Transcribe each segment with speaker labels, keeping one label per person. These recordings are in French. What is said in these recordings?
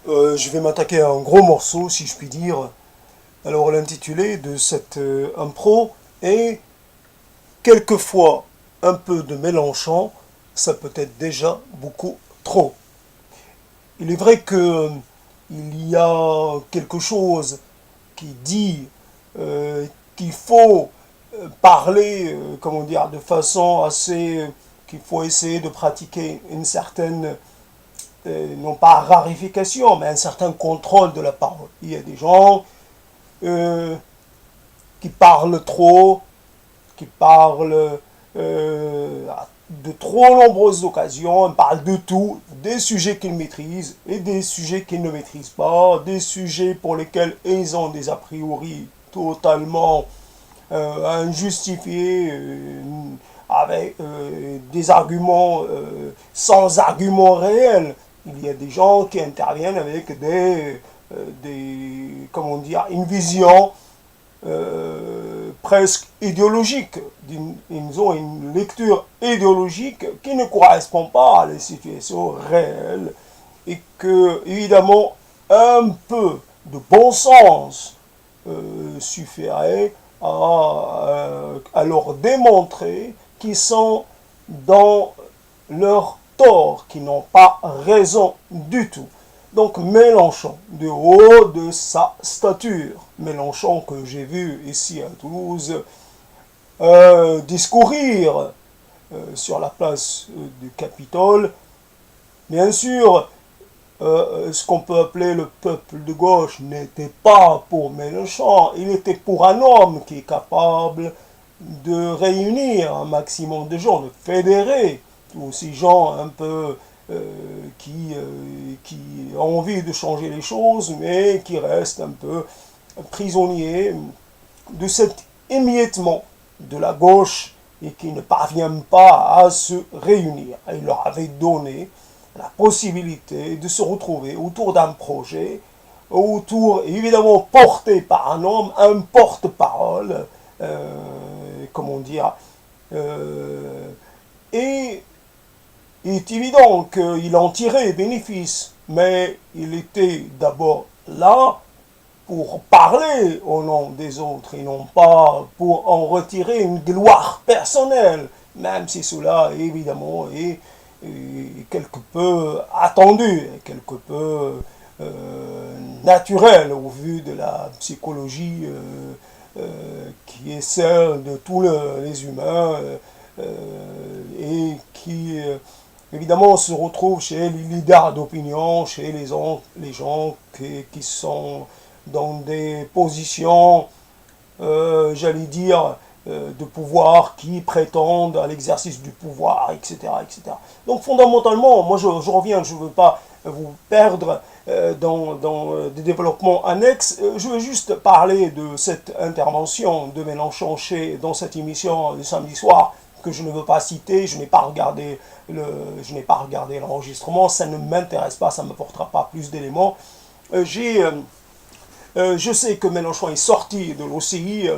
Speaker 1: Je vais m'attaquer à un gros morceau, si je puis dire. Alors, l'intitulé de cette impro est quelquefois un peu de Mélenchon, ça peut être déjà beaucoup trop. Il est vrai que il y a quelque chose qui dit qu'il faut parler, comment dire, de façon assez, qu'il faut essayer de pratiquer une certaine non pas rarification, mais un certain contrôle de la parole. Il y a des gens euh, qui parlent trop, qui parlent de trop nombreuses occasions, ils parlent de tout, des sujets qu'ils maîtrisent et des sujets qu'ils ne maîtrisent pas, des sujets pour lesquels ils ont des a priori totalement injustifiés, avec des arguments sans arguments réels. Il y a des gens qui interviennent avec comment dire, une vision presque idéologique. Ils ont une lecture idéologique qui ne correspond pas à la situation réelle et que, évidemment, un peu de bon sens suffirait à leur démontrer qu'ils sont dans leur tort, qu'ils n'ont pas raison du tout. Donc Mélenchon, de haut de sa stature, Mélenchon que j'ai vu ici à Toulouse discourir sur la place du Capitole, bien sûr, ce qu'on peut appeler le peuple de gauche n'était pas pour Mélenchon, il était pour un homme qui est capable de réunir un maximum de gens, de fédérer tous ces gens un peu qui ont envie de changer les choses, mais qui restent un peu prisonniers de cet émiettement de la gauche et qui ne parviennent pas à se réunir. Il leur avait donné la possibilité de se retrouver autour d'un projet, autour, évidemment porté par un homme, un porte-parole, comment dire, et il est évident qu'il en tirait bénéfice, mais il était d'abord là pour parler au nom des autres et non pas pour en retirer une gloire personnelle, même si cela évidemment est quelque peu attendu, quelque peu naturel au vu de la psychologie qui est celle de tous les humains et qui évidemment se retrouve chez les leaders d'opinion, chez les gens qui sont dans des positions, j'allais dire, de pouvoir, qui prétendent à l'exercice du pouvoir, etc., etc. Donc fondamentalement, moi je reviens, je ne veux pas vous perdre dans des développements annexes, je veux juste parler de cette intervention de Mélenchon dans cette émission le samedi soir, que je ne veux pas citer, je n'ai pas regardé l'enregistrement, ça ne m'intéresse pas, ça ne m'apportera pas plus d'éléments. Je sais que Mélenchon est sorti de l'OCI,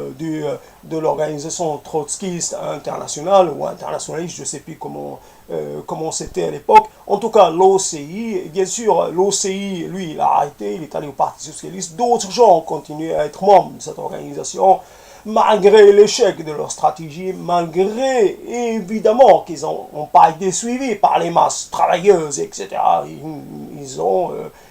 Speaker 1: de l'organisation trotskiste internationale ou internationaliste, je ne sais plus comment c'était à l'époque. En tout cas, l'OCI, bien sûr, l'OCI, lui, il a arrêté, il est allé au Parti Socialiste. D'autres gens ont continué à être membres de cette organisation, malgré l'échec de leur stratégie, malgré évidemment qu'ils n'ont pas été suivis par les masses travailleuses, etc.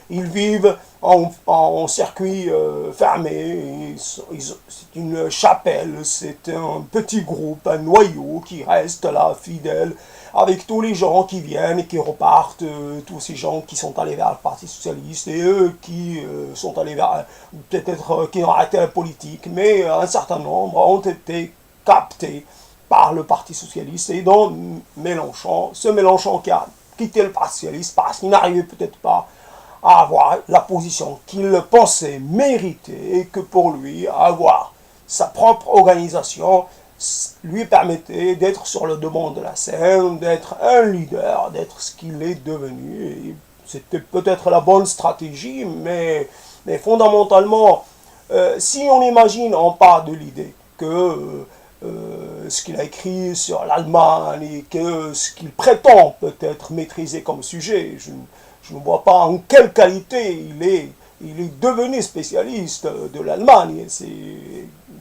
Speaker 1: Ils vivent en circuit fermé, c'est une chapelle, c'est un petit groupe, un noyau qui reste là, fidèle, avec tous les gens qui viennent et qui repartent, tous ces gens qui sont allés vers le Parti Socialiste et eux qui sont allés vers, peut-être qui ont arrêté la politique, mais un certain nombre ont été captés par le Parti Socialiste et dont Mélenchon, ce Mélenchon qui a quitté le Parti Socialiste parce qu'il n'arrivait peut-être pas à avoir la position qu'il pensait mériter et que pour lui, avoir sa propre organisation lui permettait d'être sur le devant de la scène, d'être un leader, d'être ce qu'il est devenu. Et c'était peut-être la bonne stratégie, mais fondamentalement, si on imagine, on part de l'idée que ce qu'il a écrit sur l'Allemagne et que ce qu'il prétend peut-être maîtriser comme sujet. Je ne vois pas en quelle qualité il est devenu spécialiste de l'Allemagne.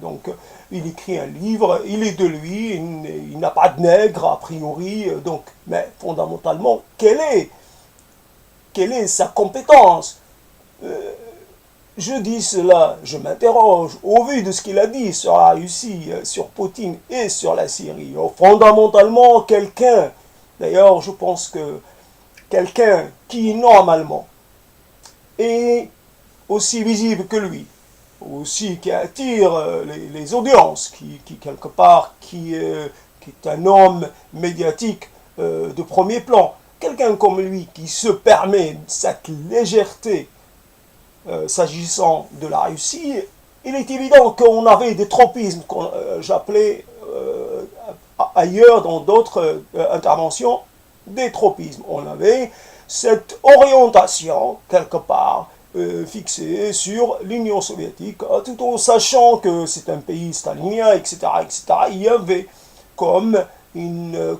Speaker 1: Donc, il écrit un livre, il est de lui, il n'a pas de nègre a priori, donc, mais fondamentalement, quelle est sa compétence? Je dis cela, je m'interroge, au vu de ce qu'il a dit sur la Russie, sur Poutine et sur la Syrie. Fondamentalement, quelqu'un, d'ailleurs, je pense que quelqu'un qui, normalement, est aussi visible que lui, aussi qui attire les audiences, qui quelque part, qui est un homme médiatique de premier plan, quelqu'un comme lui qui se permet cette légèreté s'agissant de la Russie, il est évident qu'on avait des tropismes qu'on j'appelais ailleurs dans d'autres interventions des tropismes. On avait cette orientation quelque part fixée sur l'Union soviétique, tout en sachant que c'est un pays stalinien, etc., etc. Il y avait comme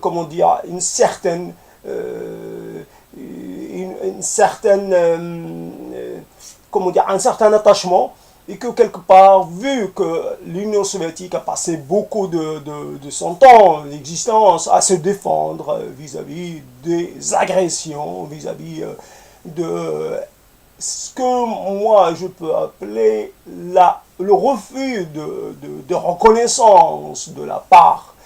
Speaker 1: comment dire, une certaine comment dire, un certain attachement, et que quelque part, vu que l'Union soviétique a passé beaucoup de son temps d'existence à se défendre vis-à-vis des agressions, vis-à-vis de ce que moi je peux appeler le refus de reconnaissance de la part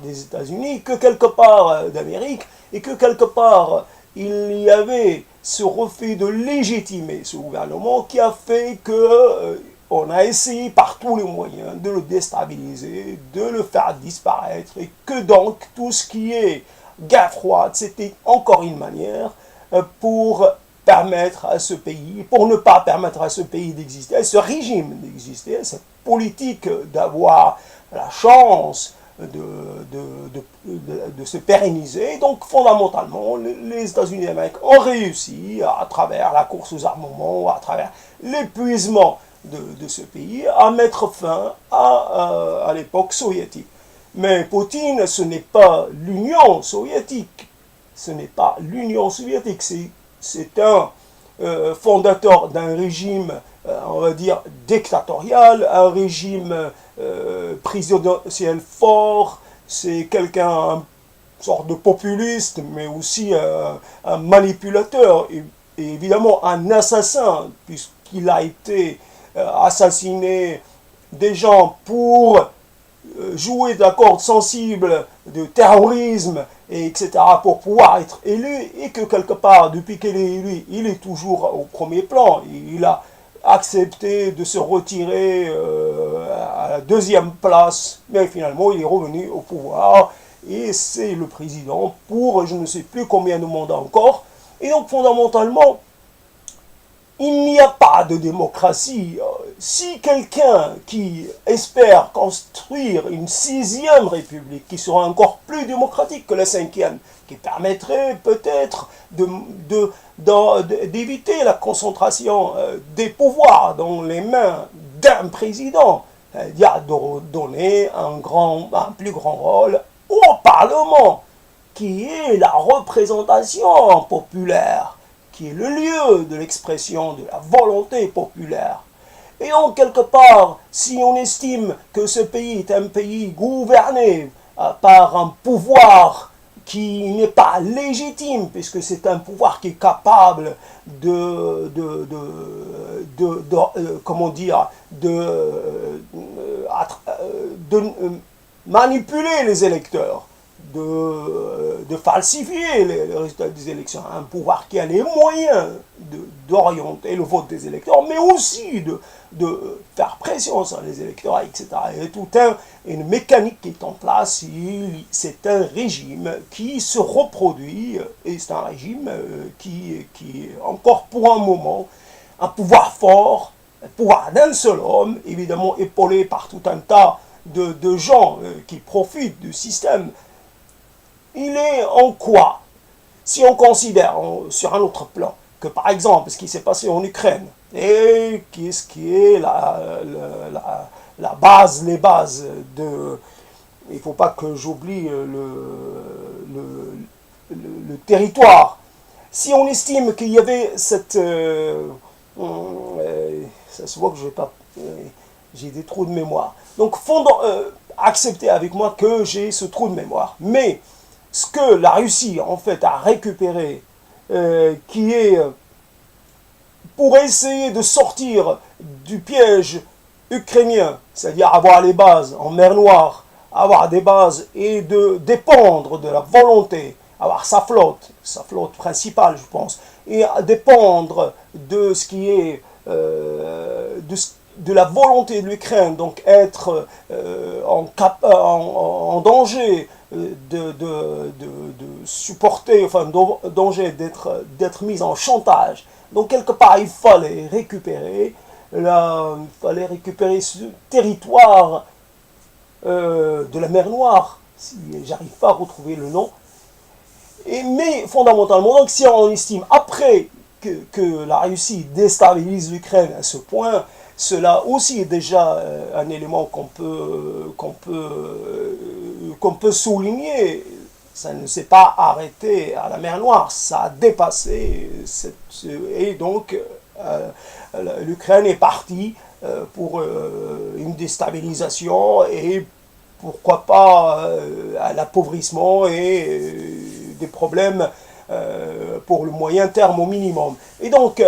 Speaker 1: des États-Unis, que quelque part d'Amérique, et que quelque part il y avait ce refus de légitimer ce gouvernement qui a fait que on a essayé par tous les moyens de le déstabiliser, de le faire disparaître, et que donc tout ce qui est guerre froide, c'était encore une manière pour permettre à ce pays, pour ne pas permettre à ce pays d'exister, à ce régime d'exister, cette politique d'avoir la chance de se pérenniser. Donc fondamentalement, les États-Unis d'Amérique ont réussi, à travers la course aux armements, à travers l'épuisement de ce pays, à mettre fin à l'époque soviétique. Mais Poutine, ce n'est pas l'Union soviétique. Ce n'est pas l'Union soviétique. C'est un fondateur d'un régime, on va dire, dictatorial, un régime présidentiel fort. C'est quelqu'un, une sorte de populiste, mais aussi un manipulateur, et évidemment un assassin, puisqu'il a été assassiné des gens pour jouer d'accords sensibles de terrorisme, et etc., pour pouvoir être élu, et que quelque part, depuis qu'il est élu, il est toujours au premier plan. Il a accepté de se retirer à la deuxième place, mais finalement il est revenu au pouvoir, et c'est le président pour je ne sais plus combien de mandats encore. Et donc fondamentalement, il n'y a pas de démocratie. Si quelqu'un qui espère construire une 6e république qui sera encore plus démocratique que la 5e, qui permettrait peut-être d'éviter la concentration des pouvoirs dans les mains d'un président, c'est-à-dire de donner un plus grand rôle au Parlement, qui est la représentation populaire, qui est le lieu de l'expression de la volonté populaire. Et donc, quelque part, si on estime que ce pays est un pays gouverné par un pouvoir qui n'est pas légitime, puisque c'est un pouvoir qui est capable comment dire, de manipuler les électeurs, de falsifier les résultats des élections, un pouvoir qui a les moyens d'orienter le vote des électeurs, mais aussi de faire pression sur les électeurs, etc. Et tout une mécanique qui est en place, c'est un régime qui se reproduit, et c'est un régime qui est encore pour un moment un pouvoir fort, un pouvoir d'un seul homme, évidemment épaulé par tout un tas de gens qui profitent du système. Il est en quoi, si on considère sur un autre plan, que par exemple ce qui s'est passé en Ukraine, et ce qui est les bases de... Il ne faut pas que j'oublie le territoire. Si on estime qu'il y avait cette... ça se voit que j'ai des trous de mémoire. Donc, acceptez avec moi que j'ai ce trou de mémoire. Mais ce que la Russie, en fait, a récupéré, qui est pour essayer de sortir du piège ukrainien, c'est-à-dire avoir les bases en mer Noire, avoir des bases et de dépendre de la volonté, avoir sa flotte principale, je pense, et dépendre de ce qui est de la volonté de l'Ukraine, donc être en danger de supporter, enfin, danger d'être mise en chantage. Donc, quelque part, il fallait récupérer ce territoire de la mer Noire, si j'arrive pas à retrouver le nom. Mais fondamentalement, donc si on estime après que la Russie déstabilise l'Ukraine à ce point, cela aussi est déjà un élément qu'on peut souligner. Ça ne s'est pas arrêté à la mer Noire, ça a dépassé et donc l'Ukraine est partie pour une déstabilisation et pourquoi pas à l'appauvrissement et des problèmes pour le moyen terme au minimum. Et donc,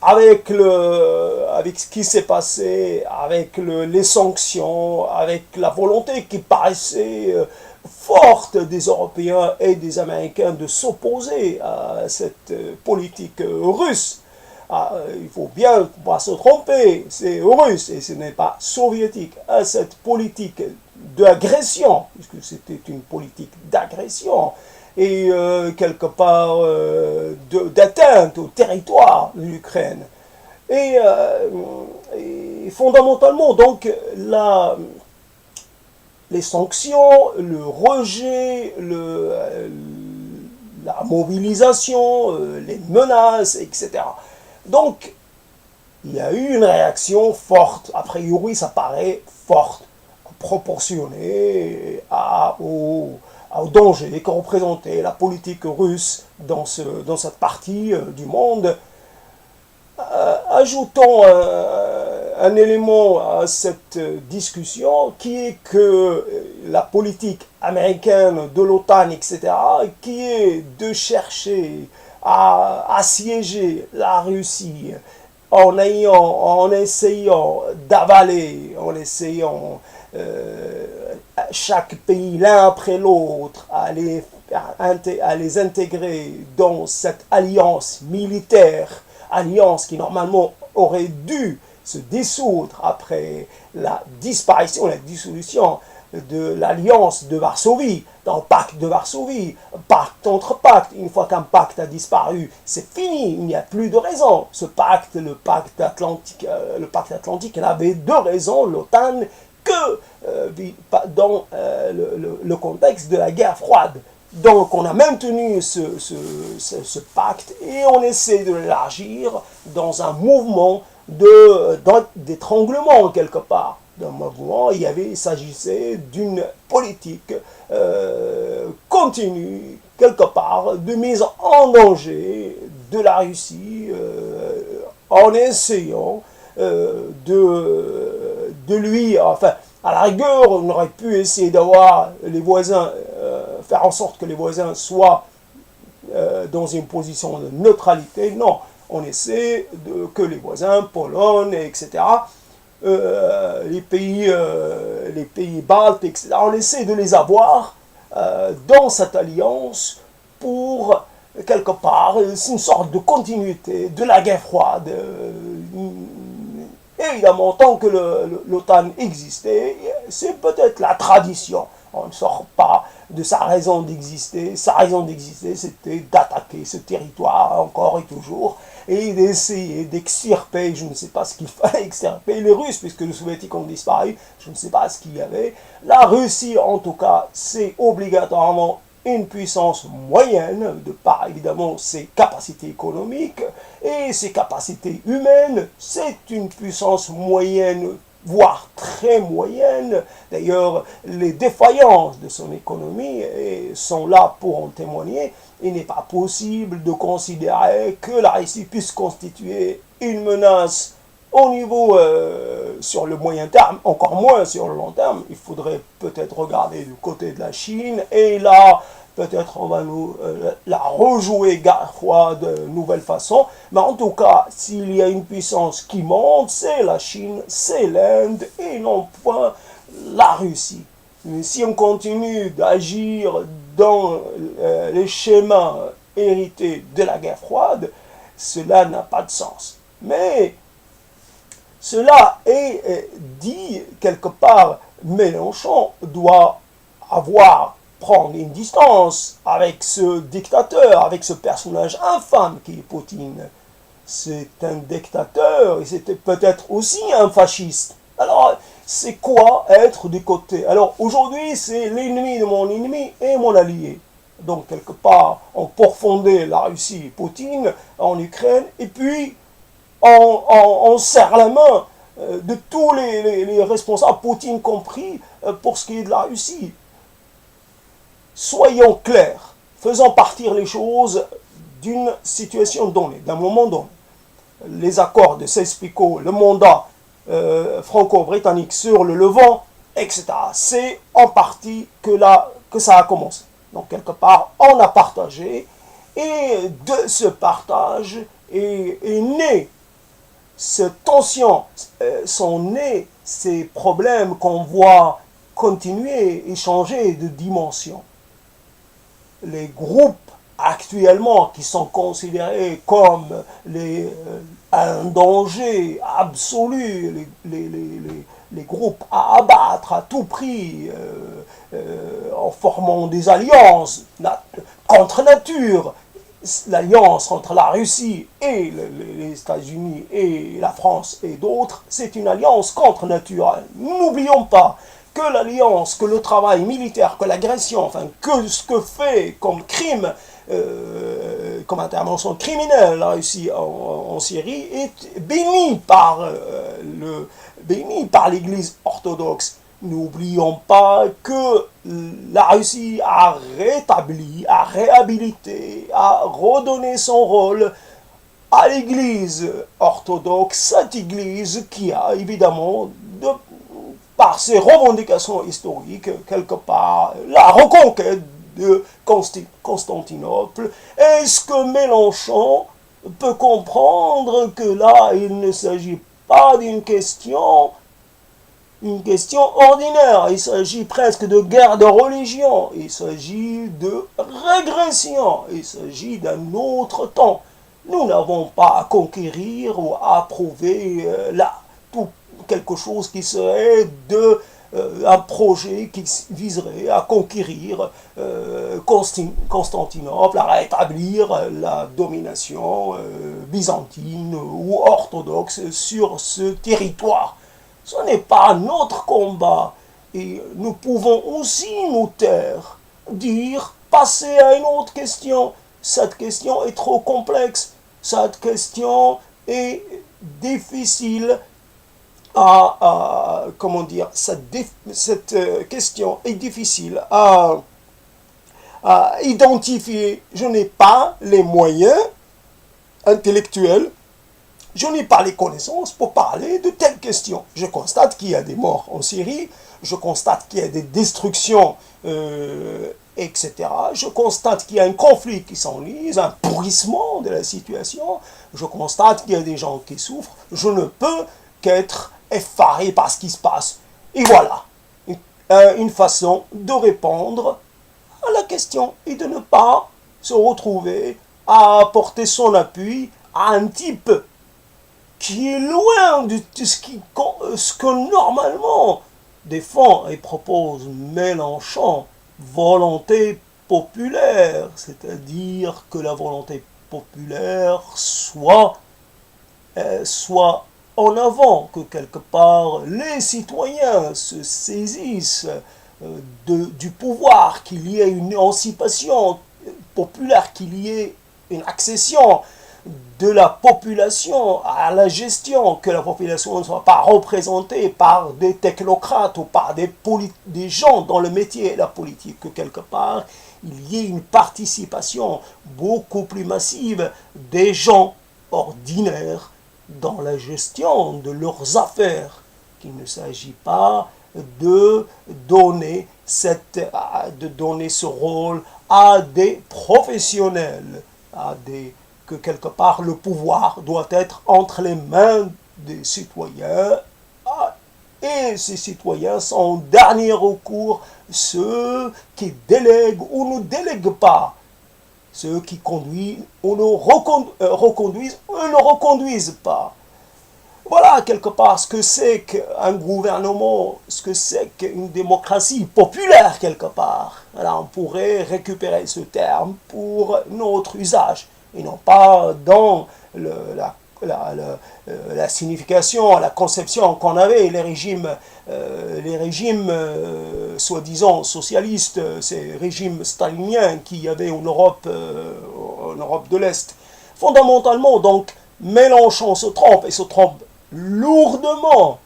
Speaker 1: avec ce qui s'est passé, avec les sanctions, avec la volonté qui paraissait forte des Européens et des Américains de s'opposer à cette politique russe, il ne faut bien pas se tromper, c'est russe et ce n'est pas soviétique, à cette politique d'agression, puisque c'était une politique d'agression, et quelque part d'atteinte au territoire de l'Ukraine. Et fondamentalement, donc, les sanctions, le rejet, la mobilisation, les menaces, etc. Donc, il y a eu une réaction forte, a priori ça paraît forte, proportionnée au danger que représentait la politique russe dans cette partie du monde. Ajoutons un élément à cette discussion qui est que la politique américaine de l'OTAN, etc., qui est de chercher à assiéger la Russie en essayant d'avaler, en essayant chaque pays l'un après l'autre à les intégrer dans cette alliance militaire, alliance qui normalement aurait dû se dissoudre après la dissolution de l'alliance de Varsovie, dans le pacte de Varsovie, pacte contre pacte. Une fois qu'un pacte a disparu, c'est fini, il n'y a plus de raison. Ce pacte, le pacte atlantique, n'avait de raison, l'OTAN, que dans le contexte de la guerre froide. Donc on a maintenu ce pacte et on essaie de l'élargir dans un mouvement d'étranglement quelque part. Dans le mouvement, il s'agissait d'une politique continue quelque part de mise en danger de la Russie en essayant de lui, enfin, à la rigueur, on aurait pu essayer d'avoir les voisins, faire en sorte que les voisins soient dans une position de neutralité. Non, on essaie que les voisins, Pologne, etc., les pays baltes, etc., on essaie de les avoir dans cette alliance pour, quelque part, c'est une sorte de continuité de la guerre froide. Évidemment, tant que l'OTAN existait, c'est peut-être la tradition. On ne sort pas de sa raison d'exister. Sa raison d'exister, c'était d'attaquer ce territoire encore et toujours et d'essayer d'extirper, je ne sais pas ce qu'il fallait extirper, les Russes, puisque les Soviétiques ont disparu, je ne sais pas ce qu'il y avait. La Russie, en tout cas, c'est obligatoirement une puissance moyenne, de par évidemment ses capacités économiques et ses capacités humaines. C'est une puissance moyenne voire très moyenne. D'ailleurs, les défaillances de son économie sont là pour en témoigner. Il n'est pas possible de considérer que la Russie puisse constituer une menace au niveau sur le moyen terme, encore moins sur le long terme. Il faudrait peut-être regarder du côté de la Chine, et là, peut-être on va nous la rejouer guerre froide de nouvelle façon. Mais en tout cas, s'il y a une puissance qui monte, c'est la Chine, c'est l'Inde, et non point la Russie. Mais si on continue d'agir dans les schémas hérités de la guerre froide, cela n'a pas de sens. Mais cela est dit quelque part, Mélenchon doit prendre une distance avec ce dictateur, avec ce personnage infâme qui est Poutine. C'est un dictateur et c'était peut-être aussi un fasciste. Alors, c'est quoi être du côté? Alors, aujourd'hui, c'est l'ennemi de mon ennemi et mon allié. Donc, quelque part, on pourfondait la Russie, Poutine, en Ukraine, et puis on serre la main de tous les responsables, Poutine compris, pour ce qui est de la Russie. Soyons clairs, faisons partir les choses d'une situation donnée, d'un moment donné. Les accords de Sykes-Picot, le mandat franco-britannique sur le Levant, etc. C'est en partie que ça a commencé. Donc, quelque part, on a partagé, et de ce partage est né cette tension, sont nés ces problèmes qu'on voit continuer et changer de dimension. Les groupes actuellement qui sont considérés comme un danger absolu, les groupes à abattre à tout prix, en formant des alliances contre nature, l'alliance entre la Russie et les États-Unis et la France et d'autres, c'est une alliance contre nature. N'oublions pas que l'alliance, que le travail militaire, que l'agression, enfin que ce que fait comme crime, comme intervention criminelle la Russie en Syrie, est béni par l'Église orthodoxe. N'oublions pas que la Russie a rétabli, a réhabilité, a redonné son rôle à l'Église orthodoxe, cette Église qui a évidemment, par ses revendications historiques, quelque part, la reconquête de Constantinople. Est-ce que Mélenchon peut comprendre que là, il ne s'agit pas d'une question ordinaire, il s'agit presque de guerre de religion, il s'agit de régression, il s'agit d'un autre temps. Nous n'avons pas à conquérir ou à approuver quelque chose qui serait un projet qui viserait à conquérir Constantinople, à rétablir la domination byzantine ou orthodoxe sur ce territoire. Ce n'est pas notre combat. Et nous pouvons aussi nous taire, dire, passer à une autre question. Cette question est trop complexe. Cette question est difficile comment dire, cette question est difficile à identifier. Je n'ai pas les moyens intellectuels, je n'ai pas les connaissances pour parler de telles questions. Je constate qu'il y a des morts en Syrie, je constate qu'il y a des destructions, etc. Je constate qu'il y a un conflit qui s'enlise, un pourrissement de la situation. Je constate qu'il y a des gens qui souffrent. Je ne peux qu'être effaré par ce qui se passe. Et voilà, une façon de répondre à la question et de ne pas se retrouver à apporter son appui à un type qui est loin de ce que normalement défend et propose Mélenchon, volonté populaire, c'est-à-dire que la volonté populaire soit en avant, que quelque part les citoyens se saisissent du pouvoir, qu'il y ait une émancipation populaire, qu'il y ait une accession de la population à la gestion, que la population ne soit pas représentée par des technocrates ou par des gens dans le métier et la politique, que quelque part il y ait une participation beaucoup plus massive des gens ordinaires dans la gestion de leurs affaires, qu'il ne s'agit pas de donner ce rôle à des professionnels, que quelque part le pouvoir doit être entre les mains des citoyens, et ces citoyens sont en dernier recours ceux qui délèguent ou ne délèguent pas, ceux qui conduisent ou reconduisent ou ne reconduisent pas. Voilà quelque part ce que c'est qu'un gouvernement, ce que c'est qu'une démocratie populaire quelque part. Alors on pourrait récupérer ce terme pour notre usage et non pas dans la signification, la conception qu'on avait, les régimes soi-disant socialistes, ces régimes staliniens qu'il y avait en Europe de l'Est. Fondamentalement, donc, Mélenchon se trompe, et se trompe lourdement.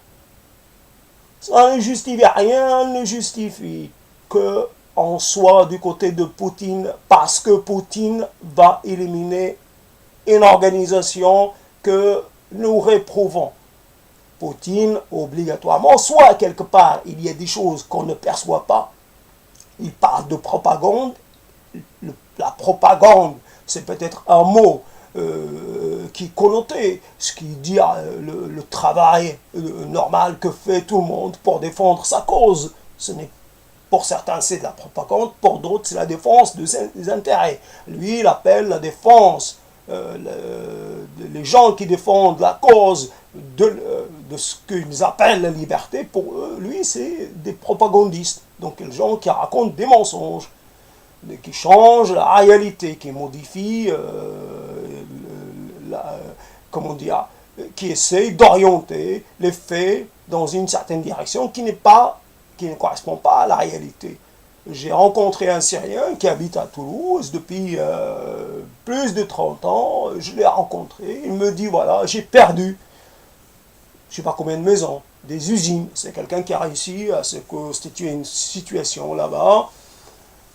Speaker 1: Ça ne justifie rien, ne justifie qu'on soit du côté de Poutine, parce que Poutine va éliminer une organisation que nous réprouvons. Poutine, obligatoirement, soit quelque part, il y a des choses qu'on ne perçoit pas. Il parle de propagande. La propagande, c'est peut-être un mot qui connotait ce qui dit le travail normal que fait tout le monde pour défendre sa cause. Pour certains, c'est de la propagande, pour d'autres, c'est la défense des intérêts. Lui, il appelle la défense, les gens qui défendent la cause de ce qu'ils appellent la liberté, pour eux, lui, c'est des propagandistes. Donc, les gens qui racontent des mensonges, qui changent la réalité, qui modifient, comment dire, qui essayent d'orienter les faits dans une certaine direction qui ne correspond pas à la réalité. J'ai rencontré un Syrien qui habite à Toulouse depuis plus de 30 ans. Je l'ai rencontré. Il me dit, voilà, j'ai perdu, je ne sais pas combien de maisons, des usines. C'est quelqu'un qui a réussi à se constituer une situation là-bas.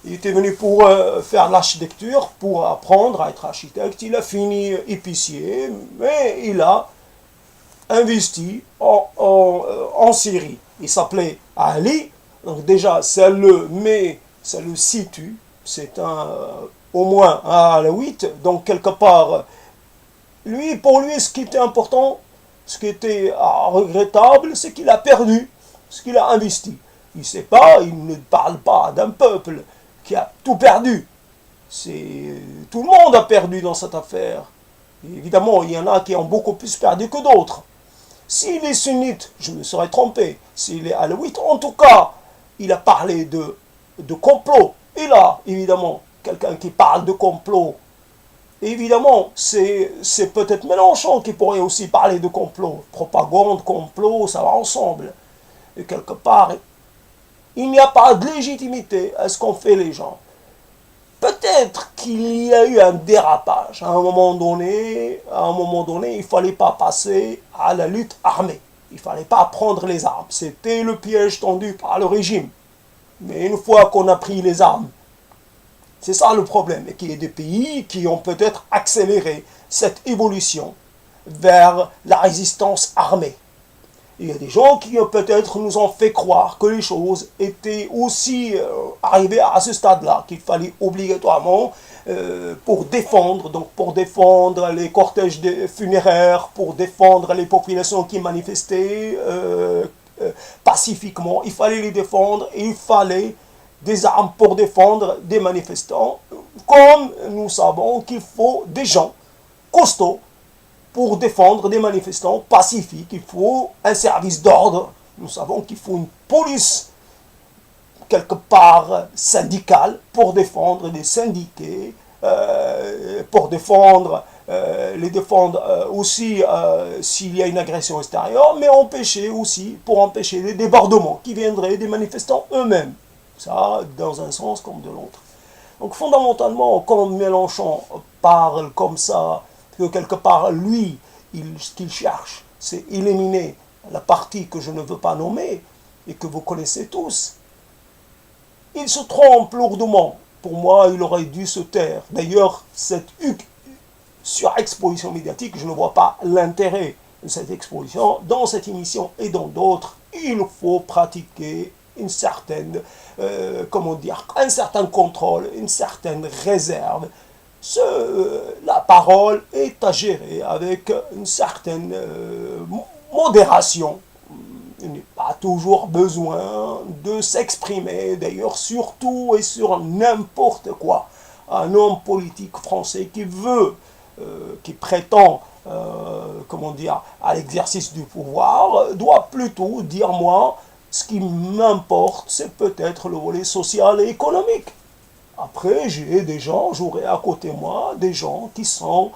Speaker 1: Il était venu pour faire l'architecture, pour apprendre à être architecte. Il a fini épicier, mais il a investi en Syrie. Il s'appelait Ali. Donc déjà, ça le situe. C'est au moins un alaouite. Donc quelque part, pour lui, ce qui était important, ce qui était regrettable, c'est qu'il a perdu ce qu'il a investi. Il ne parle pas d'un peuple qui a tout perdu. Tout le monde a perdu dans cette affaire. Et évidemment, il y en a qui ont beaucoup plus perdu que d'autres. S'il est sunnite, je me serais trompé. S'il est alaouite, en tout cas, il a parlé de complot. Et là, évidemment, quelqu'un qui parle de complot, évidemment, c'est peut-être Mélenchon qui pourrait aussi parler de complot. Propagande, complot, ça va ensemble. Et quelque part, il n'y a pas de légitimité à ce qu'ont fait les gens. Peut-être qu'il y a eu un dérapage. À un moment donné, il ne fallait pas passer à la lutte armée. Il ne fallait pas prendre les armes. C'était le piège tendu par le régime. Mais une fois qu'on a pris les armes, c'est ça le problème. Et qu'il y a des pays qui ont peut-être accéléré cette évolution vers la résistance armée. Il y a des gens qui peut-être nous ont fait croire que les choses étaient aussi arrivées à ce stade-là, qu'il fallait obligatoirement, pour défendre les cortèges funéraires, pour défendre les populations qui manifestaient pacifiquement, il fallait les défendre, et il fallait des armes pour défendre des manifestants, comme nous savons qu'il faut des gens costauds pour défendre des manifestants pacifiques. Il faut un service d'ordre. Nous savons qu'il faut une police, quelque part syndicale, pour défendre les syndiqués, pour défendre aussi s'il y a une agression extérieure, mais pour empêcher les débordements qui viendraient des manifestants eux-mêmes. Ça, dans un sens comme de l'autre. Donc fondamentalement, quand Mélenchon parle comme ça, que quelque part, lui, ce qu'il cherche, c'est éliminer la partie que je ne veux pas nommer et que vous connaissez tous. Il se trompe lourdement. Pour moi, il aurait dû se taire. D'ailleurs, cette surexposition médiatique, je ne vois pas l'intérêt de cette exposition. Dans cette émission et dans d'autres, il faut pratiquer une certaine, un certain contrôle, une certaine réserve. La parole est à gérer avec une certaine modération. Il n'est pas toujours besoin de s'exprimer, d'ailleurs surtout et sur n'importe quoi. Un homme politique français qui prétend, à l'exercice du pouvoir, doit plutôt dire, moi, ce qui m'importe, c'est peut-être le volet social et économique. Après, j'aurai à côté de moi des gens qui sont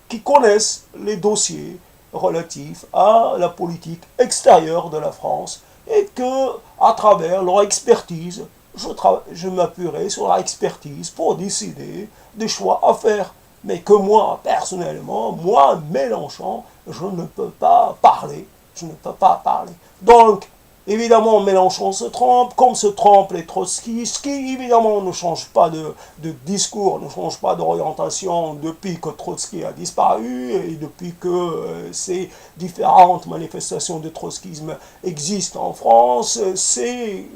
Speaker 1: qui connaissent les dossiers relatifs à la politique extérieure de la France et que, à travers leur expertise, je m'appuierai sur leur expertise pour décider des choix à faire. Mais que moi, personnellement, moi, Mélenchon, je ne peux pas parler. Je ne peux pas parler. Donc, évidemment, Mélenchon se trompe, comme se trompent les trotskistes, qui évidemment ne changent pas de discours, ne changent pas d'orientation depuis que Trotsky a disparu et depuis que ces différentes manifestations de trotskisme existent en France. C'est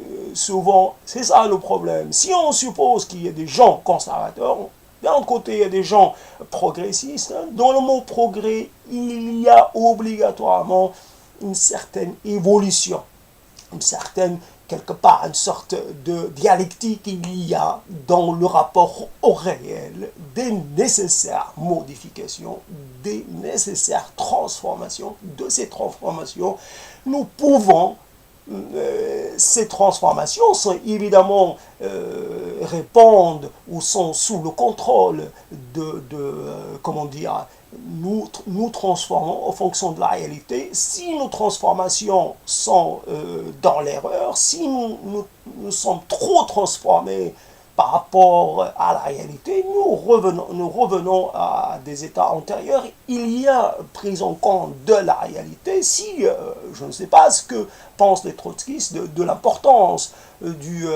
Speaker 1: ça le problème. Si on suppose qu'il y a des gens conservateurs, d'un côté, il y a des gens progressistes. Dans le mot progrès, il y a obligatoirement une certaine évolution. Quelque part, une sorte de dialectique, il y a dans le rapport au réel des nécessaires modifications, des nécessaires transformations. De ces transformations, nous pouvons, ces transformations sont évidemment répondent ou sont sous le contrôle nous transformons en fonction de la réalité. Si nos transformations sont dans l'erreur, si nous sommes trop transformés par rapport à la réalité, nous revenons à des états antérieurs. Il y a prise en compte de la réalité. Si, je ne sais pas ce que pensent les trotskistes de l'importance du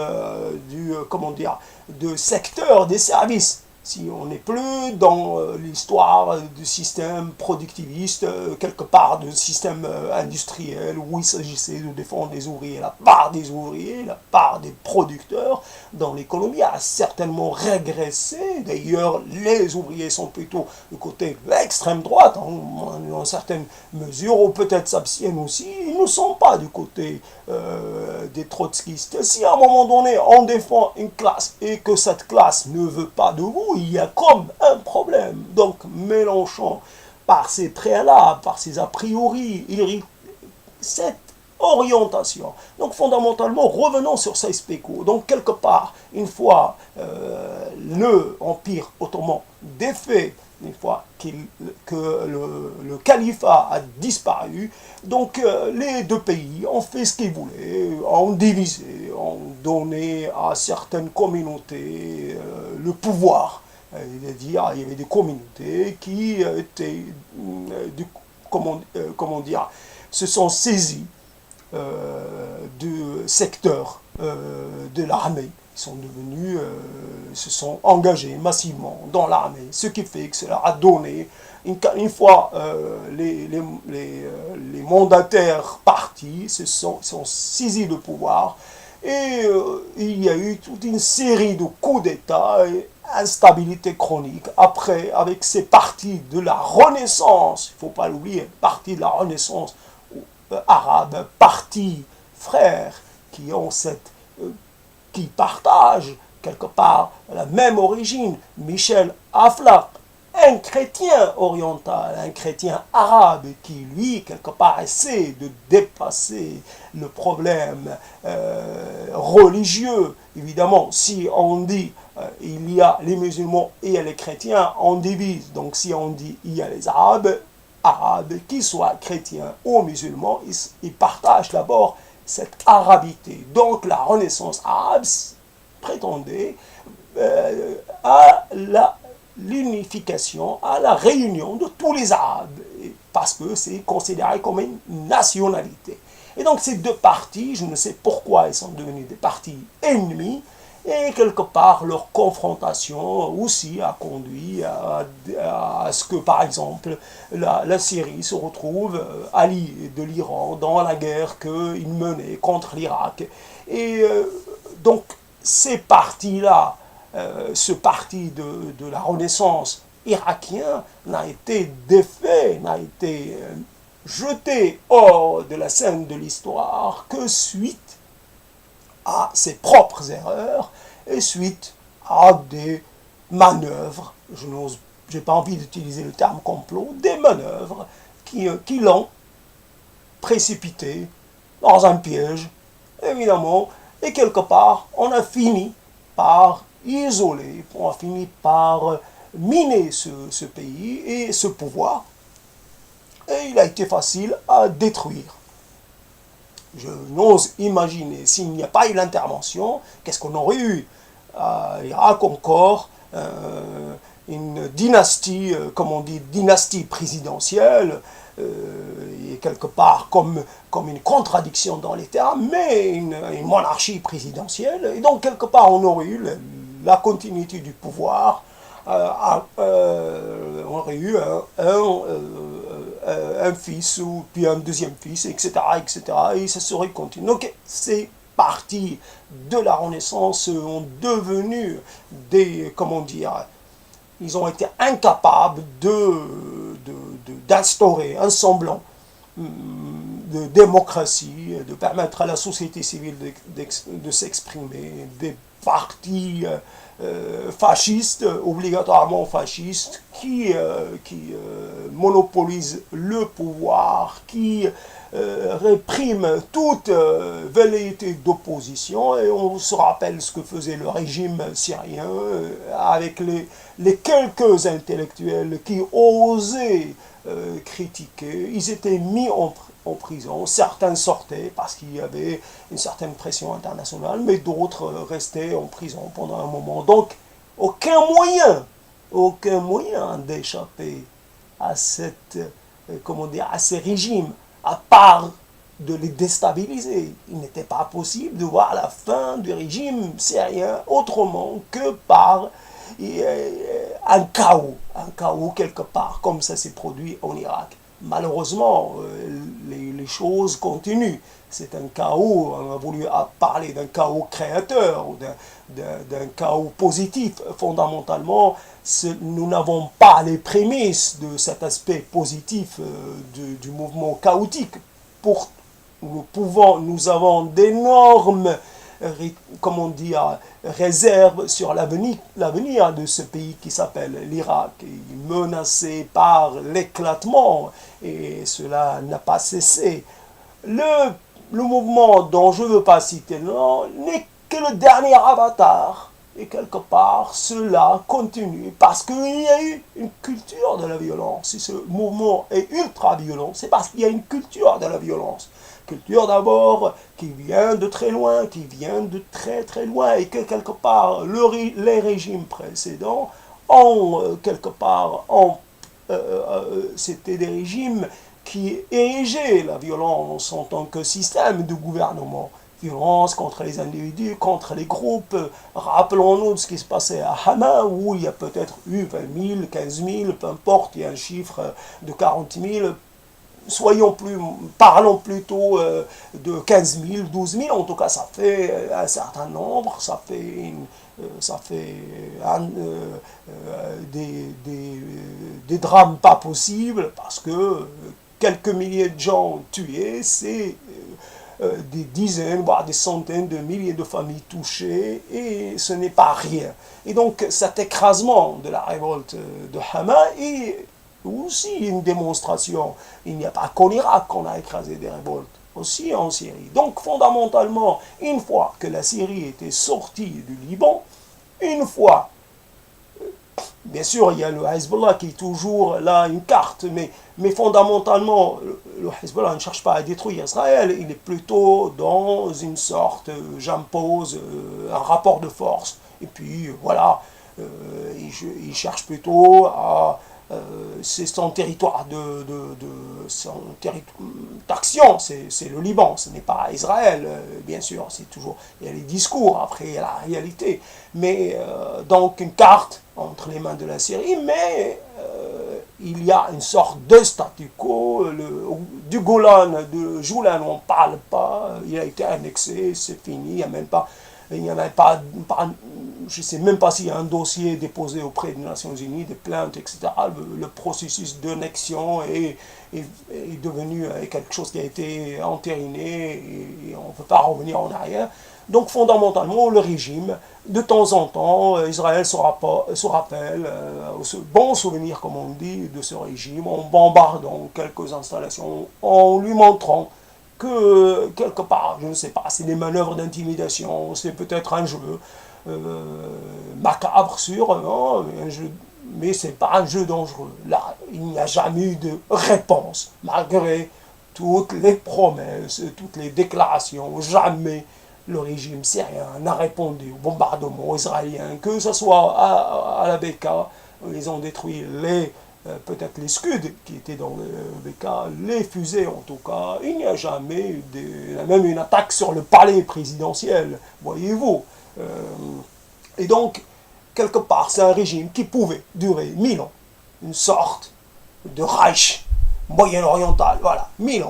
Speaker 1: secteur des services. Si on n'est plus dans l'histoire du système productiviste, quelque part du système industriel, où il s'agissait de défendre les ouvriers, la part des ouvriers, la part des producteurs dans l'économie a certainement régressé. D'ailleurs, les ouvriers sont plutôt du côté de l'extrême droite, en certaines mesures, ou peut-être s'abstiennent aussi. Ils ne sont pas du côté des trotskistes. Si à un moment donné, on défend une classe et que cette classe ne veut pas de vous, il y a comme un problème. Donc Mélenchon, par ses préalables, par ses a priori, cette orientation. Donc fondamentalement, revenons sur ces spécos. Donc quelque part, une fois le Empire ottoman défait, une fois que le califat a disparu, donc les deux pays ont fait ce qu'ils voulaient, ont divisé, ont donné à certaines communautés le pouvoir. C'est-à-dire, il y avait des communautés qui étaient, se sont saisies du secteur de l'armée. Ils sont devenus, se sont engagés massivement dans l'armée, ce qui fait que cela a donné, une fois les mandataires partis, sont saisis de pouvoir, et il y a eu toute une série de coups d'État et instabilité chronique. Après, avec ces partis de la Renaissance, il ne faut pas l'oublier, partis de la Renaissance arabe, partis frères qui partagent quelque part la même origine. Michel Aflaq, un chrétien oriental, un chrétien arabe qui, lui, quelque part, essaie de dépasser le problème religieux. Évidemment, si on dit il y a les musulmans et les chrétiens, on divise. Donc si on dit il y a les arabes, qu'ils soient chrétiens ou musulmans, ils partagent d'abord cette arabité. Donc la Renaissance arabe prétendait l'unification, à la réunion de tous les Arabes, parce que c'est considéré comme une nationalité. Et donc ces deux partis, je ne sais pourquoi ils sont devenus des partis ennemis, et quelque part leur confrontation aussi a conduit à ce que par exemple la Syrie se retrouve alliée de l'Iran dans la guerre qu'il menait contre l'Irak. Et donc ces partis-là, ce parti de la Renaissance irakien n'a été défait, n'a été jeté hors de la scène de l'histoire que suite à ses propres erreurs et suite à des manœuvres, je n'ai pas envie d'utiliser le terme complot, des manœuvres qui l'ont précipité dans un piège, évidemment, et quelque part, on a fini par isoler, on a fini par miner ce pays et ce pouvoir, et il a été facile à détruire. Je n'ose imaginer, s'il n'y a pas eu l'intervention, qu'est-ce qu'on aurait eu à Irak encore une dynastie, comme on dit, dynastie présidentielle, et quelque part comme une contradiction dans les termes, mais une monarchie présidentielle, et donc quelque part on aurait eu la continuité du pouvoir, on aurait eu un fils, ou puis un deuxième fils, etc., et ça serait continué. Donc ces partis de la Renaissance sont devenus des, comment dire, ils ont été incapables d'instaurer un semblant de démocratie, de permettre à la société civile de s'exprimer, des partis fascistes, obligatoirement fascistes, qui monopolisent le pouvoir, qui répriment toute velléité d'opposition. Et on se rappelle ce que faisait le régime syrien avec les quelques intellectuels qui osaient critiquer. Ils étaient mis en prison, certains sortaient parce qu'il y avait une certaine pression internationale, mais d'autres restaient en prison pendant un moment. Donc, aucun moyen d'échapper à à ces régimes, à part de les déstabiliser. Il n'était pas possible de voir la fin du régime syrien autrement que par un chaos quelque part, comme ça s'est produit en Irak. Malheureusement, les choses continuent. C'est un chaos, on a voulu parler d'un chaos créateur, ou d'un chaos positif. Fondamentalement, nous n'avons pas les prémices de cet aspect positif du mouvement chaotique. Nous avons d'énormes réserve sur l'avenir de ce pays qui s'appelle l'Irak, menacé par l'éclatement, et cela n'a pas cessé. Le mouvement dont je ne veux pas citer le nom n'est que le dernier avatar, et quelque part cela continue parce qu'il y a eu une culture de la violence. Si ce mouvement est ultra violent, c'est parce qu'il y a une culture de la violence. Culture d'abord qui vient de très loin, qui vient de très très loin, et que quelque part les régimes précédents c'était des régimes qui érigeaient la violence en tant que système de gouvernement. Violence contre les individus, contre les groupes. Rappelons-nous de ce qui se passait à Hama, où il y a peut-être eu 20 000, 15 000, peu importe, il y a un chiffre de 40 000. Parlons plutôt de 15 000, 12 000, en tout cas ça fait un certain nombre, ça fait des drames pas possibles, parce que quelques milliers de gens tués, c'est des dizaines, voire des centaines de milliers de familles touchées, et ce n'est pas rien. Et donc cet écrasement de la révolte de Hama est aussi une démonstration. Il n'y a pas qu'en Irak qu'on a écrasé des révoltes, aussi en Syrie. Donc fondamentalement, une fois que la Syrie était sortie du Liban, une fois, bien sûr il y a le Hezbollah qui est toujours là, une carte, mais fondamentalement le Hezbollah ne cherche pas à détruire Israël, il est plutôt dans une sorte, j'impose un rapport de force, et puis voilà, il cherche plutôt à... c'est son territoire d'action, c'est le Liban, ce n'est pas Israël, bien sûr, c'est toujours, il y a les discours, après il y a la réalité, mais donc une carte entre les mains de la Syrie, mais il y a une sorte de statu quo, du Golan, de Joulan, on ne parle pas, il a été annexé, c'est fini, il n'y a même pas... Il n'y en a pas, je ne sais même pas s'il y a un dossier déposé auprès des Nations Unies, des plaintes, etc. Le processus d'annexion est devenu quelque chose qui a été entériné et on ne peut pas revenir en arrière. Donc fondamentalement, le régime, de temps en temps, Israël se rappelle, bon souvenir, comme on dit, de ce régime, en bombardant quelques installations, en lui montrant que quelque part, je ne sais pas, c'est des manœuvres d'intimidation, c'est peut-être un jeu macabre, sûrement, un jeu, mais c'est pas un jeu dangereux. Là, il n'y a jamais eu de réponse, malgré toutes les promesses, toutes les déclarations, jamais le régime syrien n'a répondu au bombardement israélien, que ce soit à la Beka, ils ont détruit peut-être les Scuds qui étaient dans le BK, les fusées en tout cas, il n'y a jamais eu même une attaque sur le palais présidentiel, voyez-vous. Et donc, quelque part, c'est un régime qui pouvait durer 1000 ans, une sorte de Reich moyen-oriental, voilà, 1000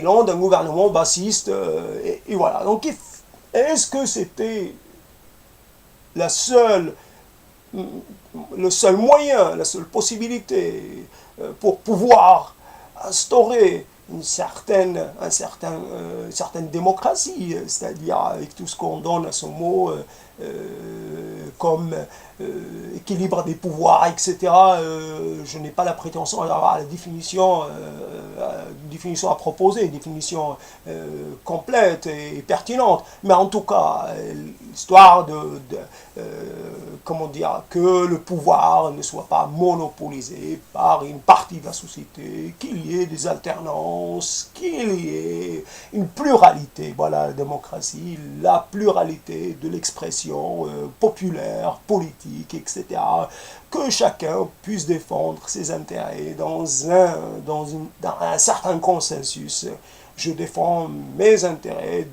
Speaker 1: ans d'un gouvernement bassiste, et voilà. Donc, est-ce que c'était le seul moyen, la seule possibilité pour pouvoir instaurer une certaine démocratie, c'est-à-dire avec tout ce qu'on donne à ce mot comme équilibre des pouvoirs, etc. Je n'ai pas la prétention d'avoir la définition à proposer, une définition complète et pertinente, mais en tout cas, l'histoire comment dire, que le pouvoir ne soit pas monopolisé par une partie de la société, qu'il y ait des alternances, qu'il y ait une pluralité, voilà la démocratie, la pluralité de l'expression populaire, politique, etc. Que chacun puisse défendre ses intérêts dans un certain consensus. Je défends mes intérêts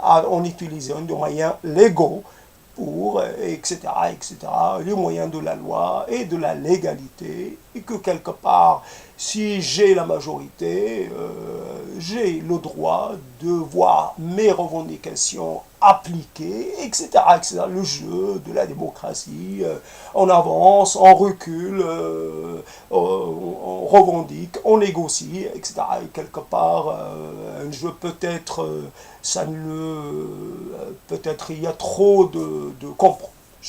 Speaker 1: en utilisant des moyens légaux pour, etc., les moyens de la loi et de la légalité, et que quelque part, si j'ai la majorité, j'ai le droit de voir mes revendications appliquées, etc., etc. Le jeu de la démocratie, on avance, on recule, on revendique, on négocie, etc. Et quelque part, un jeu peut-être, peut-être il y a trop de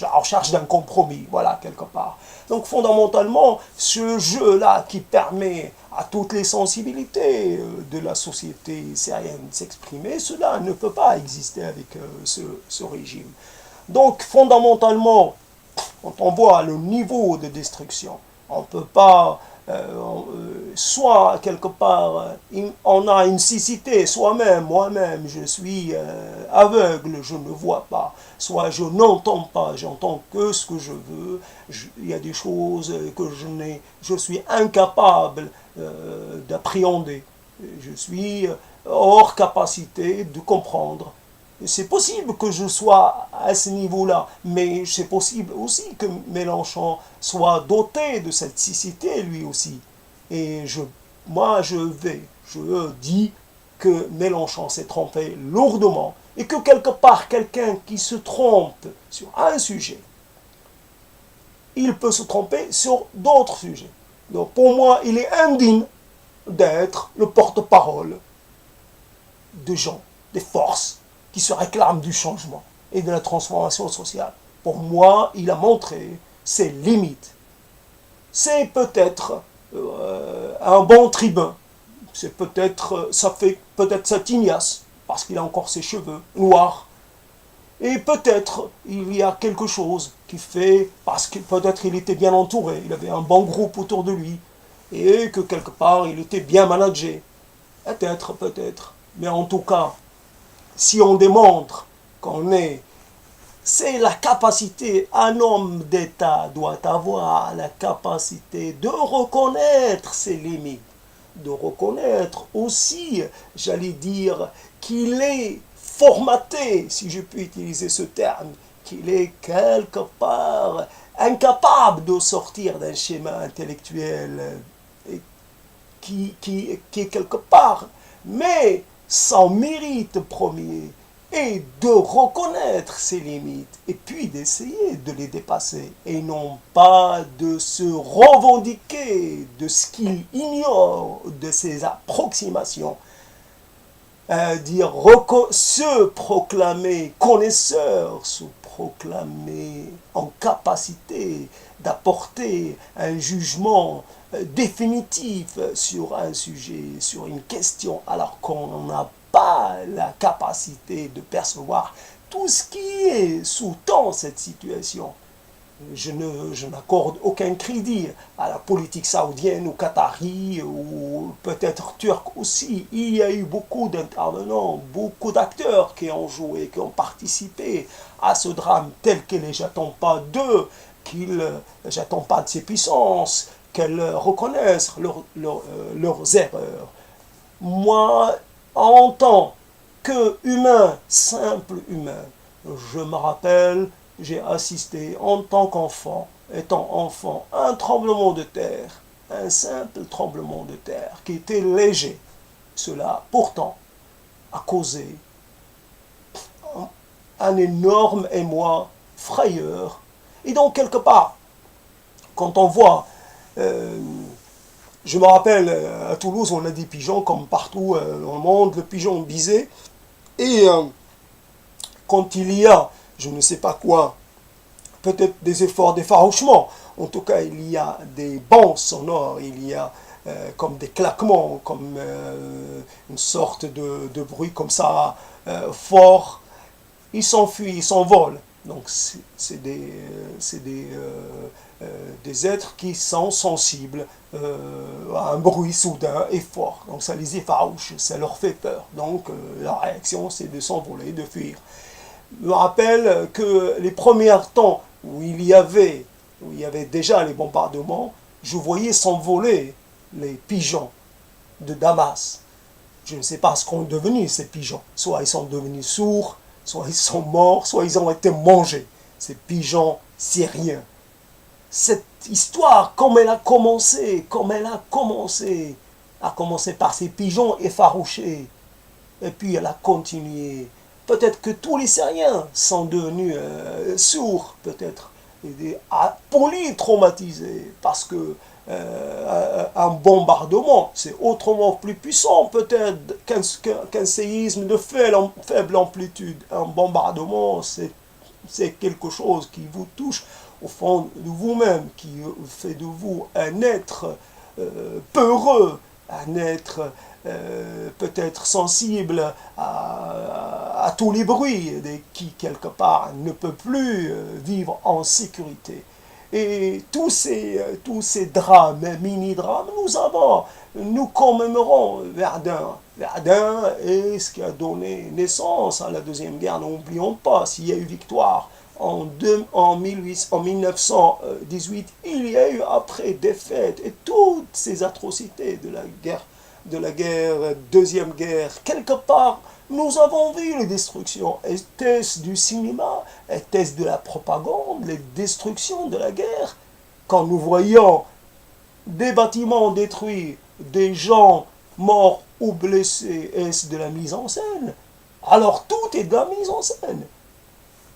Speaker 1: en recherche d'un compromis, voilà, quelque part. Donc fondamentalement, ce jeu-là qui permet à toutes les sensibilités de la société syrienne de s'exprimer, cela ne peut pas exister avec ce régime. Donc fondamentalement, quand on voit le niveau de destruction, on ne peut pas, soit quelque part, on a une cécité, moi-même, je suis aveugle, je ne vois pas, soit je n'entends pas, j'entends que ce que je veux, il y a des choses que je suis incapable d'appréhender, je suis hors capacité de comprendre. C'est possible que je sois à ce niveau-là, mais c'est possible aussi que Mélenchon soit doté de cette cécité lui aussi. Et moi, je dis que Mélenchon s'est trompé lourdement et que quelque part, quelqu'un qui se trompe sur un sujet, il peut se tromper sur d'autres sujets. Donc pour moi, il est indigne d'être le porte-parole de gens, des forces qui se réclament du changement et de la transformation sociale. Pour moi, il a montré ses limites. C'est peut-être un bon tribun. C'est peut-être, ça fait peut-être sa tignasse, parce qu'il a encore ses cheveux noirs. Et peut-être il y a quelque chose qui fait, parce que peut-être il était bien entouré, il avait un bon groupe autour de lui, et que quelque part il était bien managé. Peut-être. Mais en tout cas, si on démontre qu'on est c'est la capacité, un homme d'État doit avoir la capacité de reconnaître ses limites, de reconnaître aussi, j'allais dire, qu'il est formaté, si je puis utiliser ce terme, qu'il est quelque part incapable de sortir d'un schéma intellectuel qui est quelque part, mais son mérite premier est de reconnaître ses limites et puis d'essayer de les dépasser et non pas de se revendiquer de ce qu'il ignore, de ses approximations. Dire se proclamer connaisseur, se proclamer en capacité d'apporter un jugement définitif sur un sujet, sur une question, alors qu'on n'a pas la capacité de percevoir tout ce qui est sous-tend cette situation. Je n'accorde aucun crédit à la politique saoudienne ou qatari ou peut-être turque aussi. Il y a eu beaucoup d'intervenants, beaucoup d'acteurs qui ont joué, qui ont participé à ce drame tel que j'attends pas d'eux, j'attends pas de ces puissances, qu'elles reconnaissent leurs erreurs. Moi, en tant que humain, simple humain, je me rappelle, j'ai assisté en tant qu'enfant, étant enfant, à un tremblement de terre, un simple tremblement de terre qui était léger. Cela, pourtant, a causé un énorme émoi, frayeur. Et donc, quelque part, quand on voit, je me rappelle, à Toulouse, on a des pigeons comme partout dans le monde, le pigeon bisé. Et quand il y a, je ne sais pas quoi, peut-être des efforts d'effarouchement, en tout cas il y a des bons sonores, il y a comme des claquements, comme une sorte de bruit comme ça, fort, ils s'enfuient, ils s'envolent. Donc c'est des êtres qui sont sensibles à un bruit soudain et fort. Donc ça les effarouche, ça leur fait peur. Donc la réaction c'est de s'envoler, de fuir. Je me rappelle que les premiers temps où il y avait déjà les bombardements, je voyais s'envoler les pigeons de Damas. Je ne sais pas ce qu'ont devenu ces pigeons. Soit ils sont devenus sourds, soit ils sont morts, soit ils ont été mangés. Ces pigeons syriens. Cette histoire, comme elle a commencé, a commencé par ces pigeons effarouchés, et puis elle a continué. Peut-être que tous les Syriens sont devenus sourds, peut-être, polytraumatisés, parce que un bombardement, c'est autrement plus puissant peut-être qu'un séisme de faible amplitude. Un bombardement, c'est quelque chose qui vous touche au fond de vous-même, qui fait de vous un être peureux, un être peut-être sensible à tous les bruits, qui quelque part ne peut plus vivre en sécurité. Et tous ces drames, mini-drames, nous commémorons Verdun. Verdun est ce qui a donné naissance à la Deuxième Guerre. N'oublions pas, s'il y a eu victoire en 1918, il y a eu après défaite et toutes ces atrocités de la guerre, Deuxième Guerre. Quelque part, nous avons vu les destructions. Était-ce du cinéma? Était-ce de la propagande? Les destructions de la guerre? Quand nous voyons des bâtiments détruits, des gens morts ou blessés, est-ce de la mise en scène? Alors tout est de la mise en scène.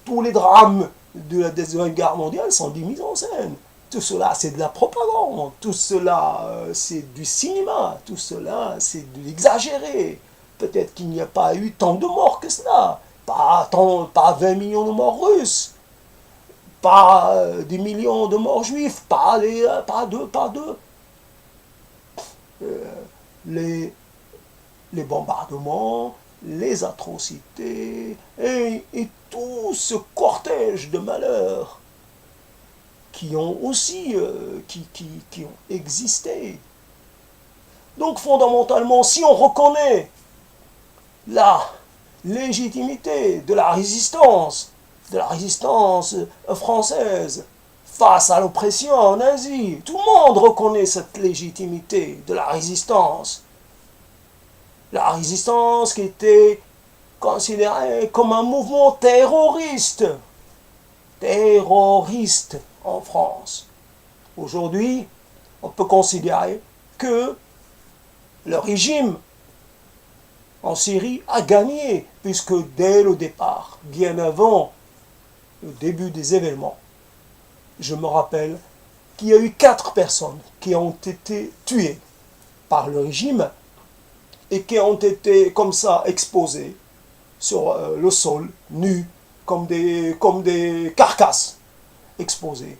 Speaker 1: Tous les drames de la Deuxième Guerre mondiale sont des mises en scène. Tout cela, c'est de la propagande. Tout cela, c'est du cinéma. Tout cela, c'est de l'exagéré. Peut-être qu'il n'y a pas eu tant de morts que cela. Pas 20 millions de morts russes. Pas des millions de morts juifs. Pas deux. Les bombardements, les atrocités et tout ce cortège de malheurs qui ont aussi qui ont existé. Donc fondamentalement, si on reconnaît la légitimité de la résistance de la résistance française face à l'oppression nazie. Tout le monde reconnaît cette légitimité de la résistance. La résistance qui était considérée comme un mouvement terroriste. Terroriste en France. Aujourd'hui, on peut considérer que le régime en Syrie a gagné, puisque dès le départ, bien avant le début des événements, je me rappelle qu'il y a eu 4 personnes qui ont été tuées par le régime et qui ont été comme ça exposées sur le sol, nus, comme des carcasses exposées.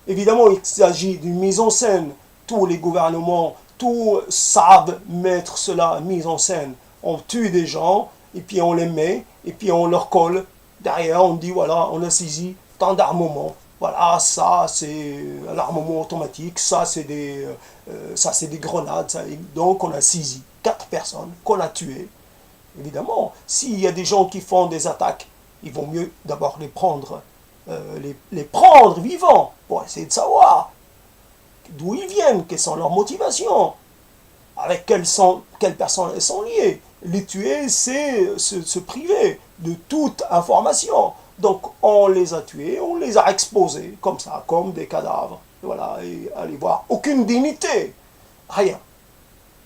Speaker 1: Évidemment, il s'agit d'une mise en scène. Tous les gouvernements, tous savent mettre cela mise en scène. On tue des gens, et puis on les met, et puis on leur colle. Derrière, on dit, voilà, on a saisi tant d'armements. Voilà, ça c'est un armement automatique, ça c'est des grenades. Donc on a saisi 4 personnes qu'on a tuées. Évidemment, s'il y a des gens qui font des attaques, il vaut mieux d'abord les prendre vivants pour essayer de savoir d'où ils viennent, quelles sont leurs motivations, avec quelles personnes elles sont liées. Les tuer, c'est se priver de toute information. Donc on les a tués, on les a exposés comme ça, comme des cadavres. Voilà, et allez voir, aucune dignité, rien.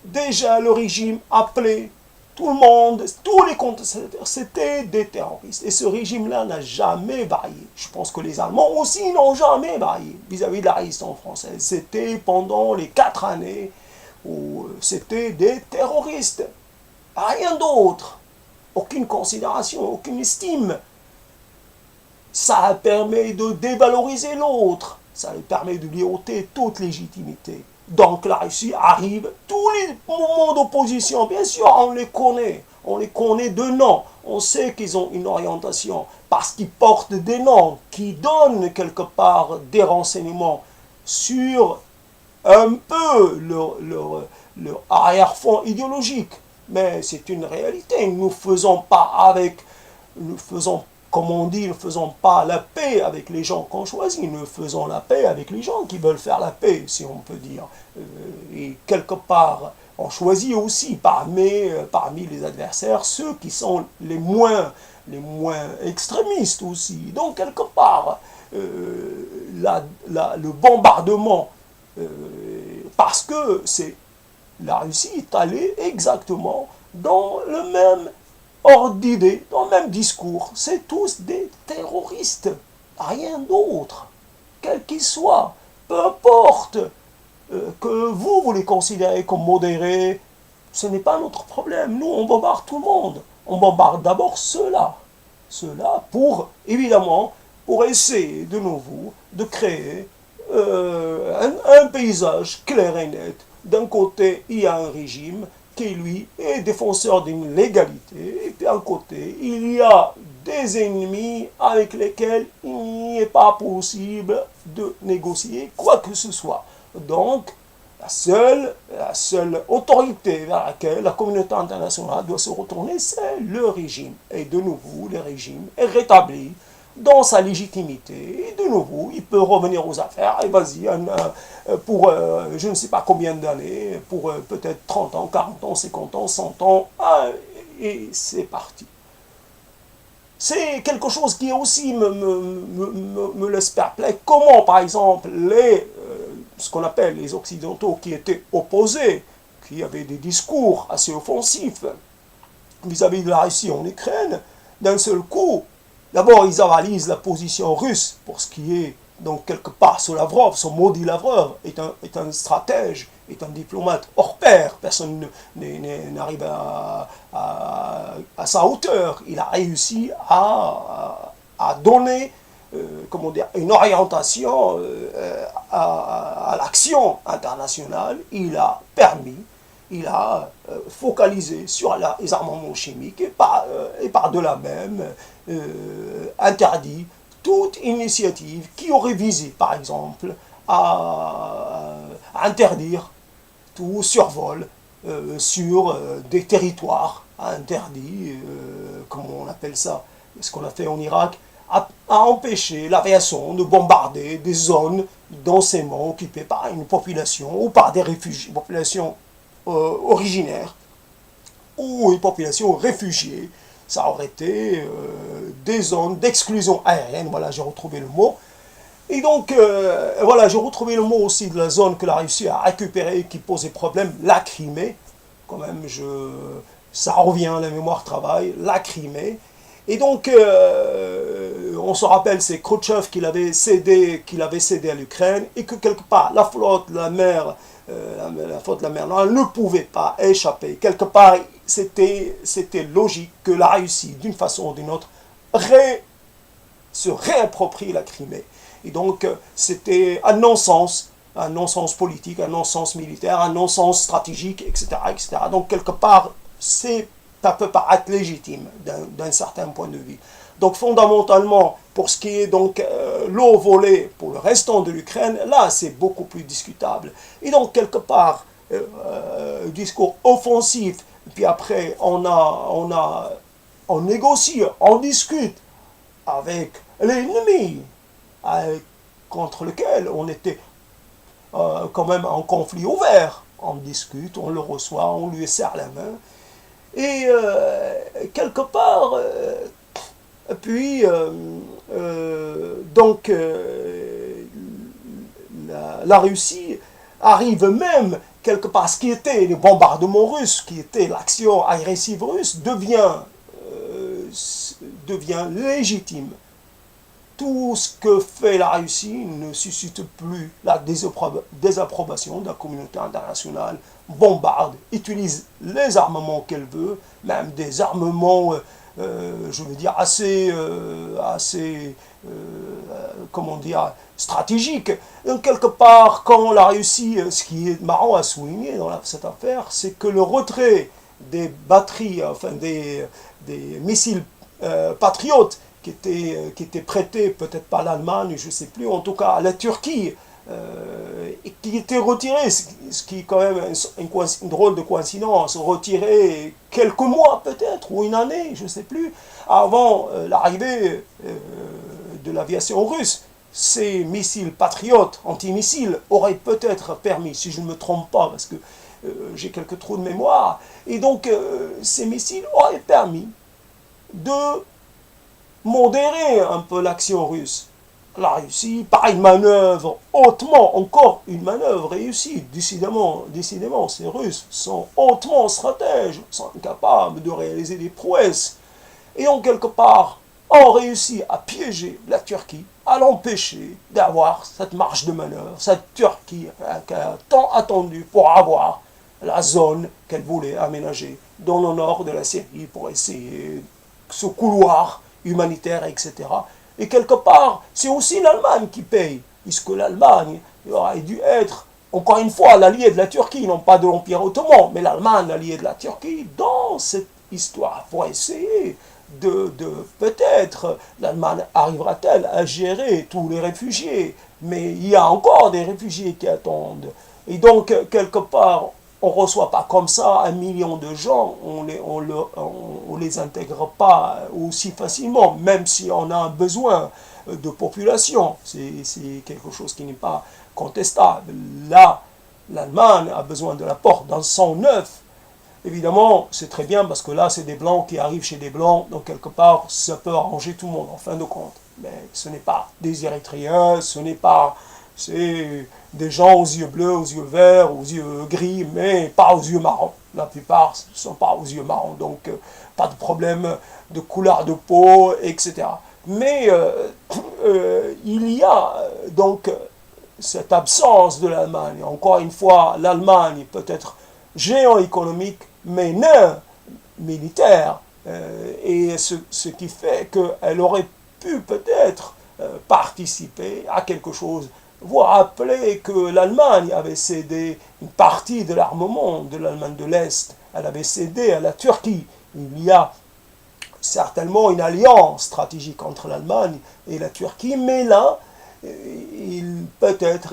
Speaker 1: Déjà le régime appelait tout le monde, tous les contestataires, c'était des terroristes. Et ce régime-là n'a jamais varié. Je pense que les Allemands aussi n'ont jamais varié vis-à-vis de la résistance française. C'était pendant les 4 années où c'était des terroristes. Rien d'autre. Aucune considération, aucune estime. Ça permet de dévaloriser l'autre. Ça lui permet de lui ôter toute légitimité. Donc la Russie arrive, tous les mouvements d'opposition, bien sûr, on les connaît de nom, on sait qu'ils ont une orientation, parce qu'ils portent des noms, qui donnent quelque part des renseignements sur un peu leur arrière-fond idéologique. Mais c'est une réalité, nous ne faisons pas comme on dit, ne faisons pas la paix avec les gens qu'on choisit, nous faisons la paix avec les gens qui veulent faire la paix, si on peut dire. Et quelque part, on choisit aussi parmi les adversaires ceux qui sont les moins extrémistes aussi. Donc quelque part, le bombardement, parce que la Russie est allée exactement dans le même ordre d'idées, dans le même discours. C'est tous des terroristes, rien d'autre, quels qu'ils soient, peu importe que vous les considérez comme modérés, ce n'est pas notre problème. Nous, on bombarde tout le monde. On bombarde d'abord ceux-là évidemment, pour essayer de nouveau de créer un paysage clair et net. D'un côté, il y a un régime qui, lui, est défenseur d'une légalité, et puis d'un côté, il y a des ennemis avec lesquels il n'est pas possible de négocier quoi que ce soit. Donc, la seule autorité vers laquelle la communauté internationale doit se retourner, c'est le régime. Et de nouveau, le régime est rétabli dans sa légitimité. Et de nouveau, il peut revenir aux affaires. Et vas-y, pour je ne sais pas combien d'années, pour peut-être 30 ans, 40 ans, 50 ans, 100 ans, et c'est parti. C'est quelque chose qui aussi me laisse perplexe. Comment, par exemple, ce qu'on appelle les Occidentaux qui étaient opposés, qui avaient des discours assez offensifs vis-à-vis de la Russie en Ukraine, d'un seul coup, d'abord ils avalisent la position russe pour ce qui est, donc quelque part, ce Lavrov, ce maudit Lavrov est un stratège, est un diplomate hors pair, personne n'arrive à sa hauteur. Il a réussi à donner une orientation à l'action internationale. Il a focalisé sur les armements chimiques et par-delà même interdit toute initiative qui aurait visé, par exemple, à interdire tout survol sur des territoires, interdit, comment on appelle ça, ce qu'on a fait en Irak, a empêché l'aviation de bombarder des zones densément occupées par une population ou par des réfugiés, population originaire ou une population réfugiée. Ça aurait été des zones d'exclusion aérienne, voilà, j'ai retrouvé le mot. Et donc, voilà, j'ai retrouvé le mot aussi de la zone que la Russie a récupérée qui posait problème, la Crimée. Quand même, ça revient, la mémoire travaille, la Crimée. Et donc, on se rappelle, c'est Khrouchtchev qui l'avait cédé à l'Ukraine, et que quelque part, la flotte de la mer, Noire ne pouvait pas échapper. Quelque part, c'était logique que la Russie, d'une façon ou d'une autre, se réapproprie la Crimée. Et donc, c'était un non-sens politique, un non-sens militaire, un non-sens stratégique, etc., etc. Donc, quelque part, ça peut paraître légitime d'un certain point de vue. Donc, fondamentalement, pour ce qui est donc l'eau volée pour le restant de l'Ukraine, là, c'est beaucoup plus discutable. Et donc, quelque part, discours offensif, puis après, on négocie, on discute avec l'ennemi contre lequel on était quand même en conflit ouvert. On discute, on le reçoit, on lui serre la main. Et quelque part, puis, donc, la Russie arrive même, quelque part, ce qui était le bombardement russe, qui était l'action agressive russe, devient légitime. Tout ce que fait la Russie ne suscite plus la désapprobation de la communauté internationale, bombarde, utilise les armements qu'elle veut, même des armements, je veux dire, assez comment dire, stratégiques. Donc, quelque part, quand la Russie, ce qui est marrant à souligner dans cette affaire, c'est que le retrait des batteries, enfin des missiles patriotes, qui était prêté peut-être par l'Allemagne, je ne sais plus, en tout cas à la Turquie, et qui était retiré, ce qui est quand même une drôle de coïncidence, retiré quelques mois peut-être, ou une année, je ne sais plus, avant l'arrivée de l'aviation russe. Ces missiles patriotes, antimissiles, auraient peut-être permis, si je ne me trompe pas, parce que j'ai quelques trous de mémoire, et donc ces missiles auraient permis de modérer un peu l'action russe. La Russie, par une manœuvre hautement, encore une manœuvre réussie, décidément, ces Russes sont hautement stratèges, sont capables de réaliser des prouesses, et ont quelque part réussi à piéger la Turquie, à l'empêcher d'avoir cette marge de manœuvre, cette Turquie qui a tant attendu pour avoir la zone qu'elle voulait aménager dans le nord de la Syrie pour essayer ce couloir humanitaire, etc. Et quelque part, c'est aussi l'Allemagne qui paye, puisque l'Allemagne aurait dû être, encore une fois, l'allié de la Turquie, non pas de l'Empire ottoman, mais l'Allemagne, l'allié de la Turquie, dans cette histoire, pour essayer de peut-être, l'Allemagne arrivera-t-elle à gérer tous les réfugiés, mais il y a encore des réfugiés qui attendent. Et donc, quelque part, on ne reçoit pas comme ça 1 million de gens, on les intègre pas aussi facilement, même si on a un besoin de population. C'est quelque chose qui n'est pas contestable. Là, l'Allemagne a besoin de l'apport d'un sang neuf. Évidemment, c'est très bien parce que là, c'est des Blancs qui arrivent chez des Blancs, donc quelque part, ça peut arranger tout le monde en fin de compte. Mais ce n'est pas des Érythréens, c'est des gens aux yeux bleus, aux yeux verts, aux yeux gris, mais pas aux yeux marrons. La plupart ne sont pas aux yeux marrons, donc pas de problème de couleur de peau, etc. Mais il y a donc cette absence de l'Allemagne. Encore une fois, l'Allemagne peut être géant économique, mais nain militaire, et ce qui fait qu'elle aurait pu peut-être participer à quelque chose. Vous rappelez que l'Allemagne avait cédé une partie de l'armement de l'Allemagne de l'Est, elle avait cédé à la Turquie. Il y a certainement une alliance stratégique entre l'Allemagne et la Turquie, mais là, peut-être